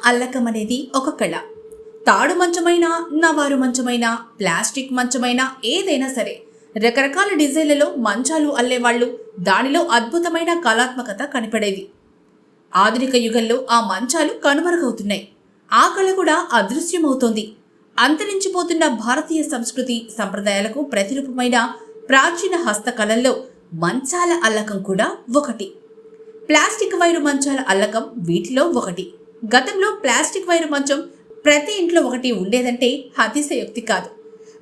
అల్లకం అనేది ఒక కళ. తాడు మంచమైనా, నవారు మంచమైనా, ప్లాస్టిక్ మంచమైనా ఏదైనా సరే రకరకాల డిజైన్లలో మంచాలు అల్లేవాళ్లు, దానిలో అద్భుతమైన కళాత్మకత కనపడేది. ఆధునిక యుగంలో ఆ మంచాలు కనుమరుగవుతున్నాయి. ఆ కళ కూడా అదృశ్యమవుతోంది. అంతరించిపోతున్న భారతీయ సంస్కృతి సంప్రదాయాలకు ప్రతిరూపమైన ప్రాచీన హస్తకళల్లో మంచాల అల్లకం కూడా ఒకటి. ప్లాస్టిక్ వైరు మంచాల అల్లకం వీటిలో ఒకటి. గతంలో ప్లాస్టిక్ వైరు మంచం ప్రతి ఇంట్లో ఒకటి ఉండేదంటే అతిశయోక్తి కాదు.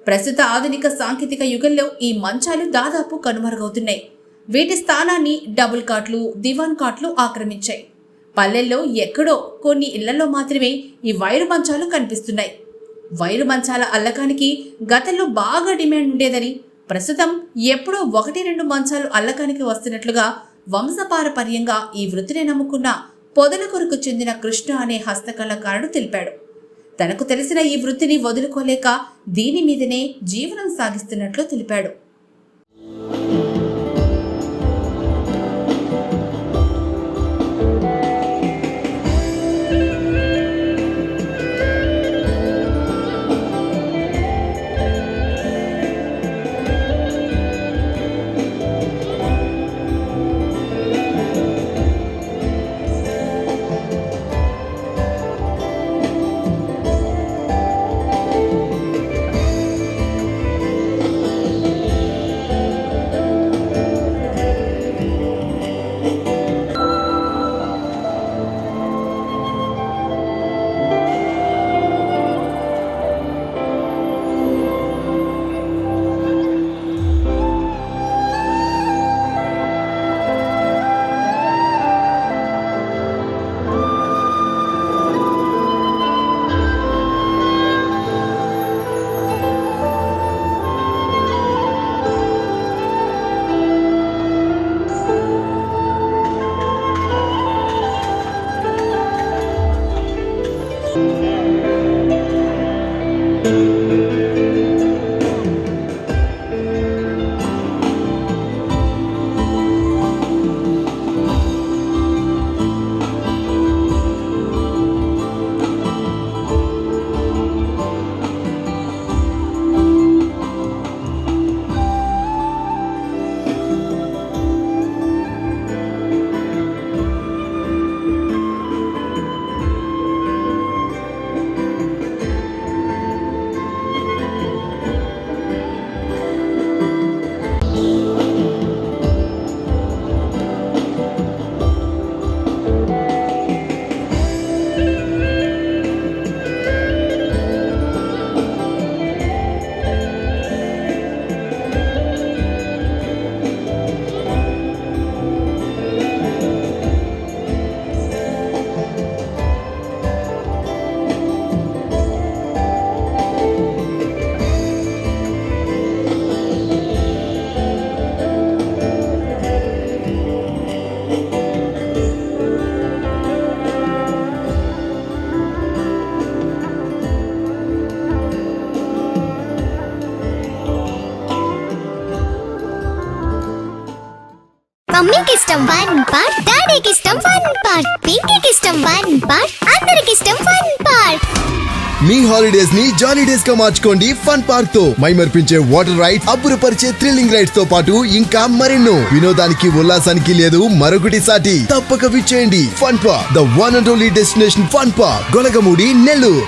ప్రస్తుత ఆధునిక సాంకేతిక యుగంలో ఈ మంచాలు దాదాపు కనుమరుగవుతున్నాయి. వీటి స్థానాన్ని డబుల్ కాట్లు, దివాన్ కాట్లు ఆక్రమించాయి. పల్లెల్లో ఎక్కడో కొన్ని ఇళ్లలో మాత్రమే ఈ వైరు మంచాలు కనిపిస్తున్నాయి. వైరు మంచాల అల్లకానికి గతంలో బాగా డిమాండ్ ఉండేదని, ప్రస్తుతం ఎప్పుడో 1-2 మంచాలు అల్లకానికి వస్తున్నట్లుగా వంశపారపర్యంగా ఈ వృత్తిని నమ్ముకున్న పొదలకొరకు చెందిన కృష్ణ అనే హస్తకళాకారుడు తెలిపాడు. తనకు తెలిసిన ఈ వృత్తిని వదులుకోలేక దీని మీదనే జీవనం సాగిస్తున్నట్లు తెలిపాడు. మమ్మీకి ఇష్టం 1 పార్ట్, డాడీకి ఇష్టం 1 పార్ట్, పింకీకి ఇష్టం 1 పార్ట్, అందరికి ఇష్టం 1 పార్ట్. మీ హాలిడేస్ ని జాలీ డేస్ గా మార్చుకోండి ఫన్ పార్క్ తో. మైమర్పించే వాటర్ రైడ్స్, అబ్బురపరిచే థ్రిల్లింగ్ రైడ్స్ తో పాటు ఇంకా మరెన్నో. వినోదానికి ఉల్లాసానికి లేదు మరొకటి సాటి. తప్పక విచ్చేయండి fun park, the one and only destination fun park, Golagamudi, Nellore.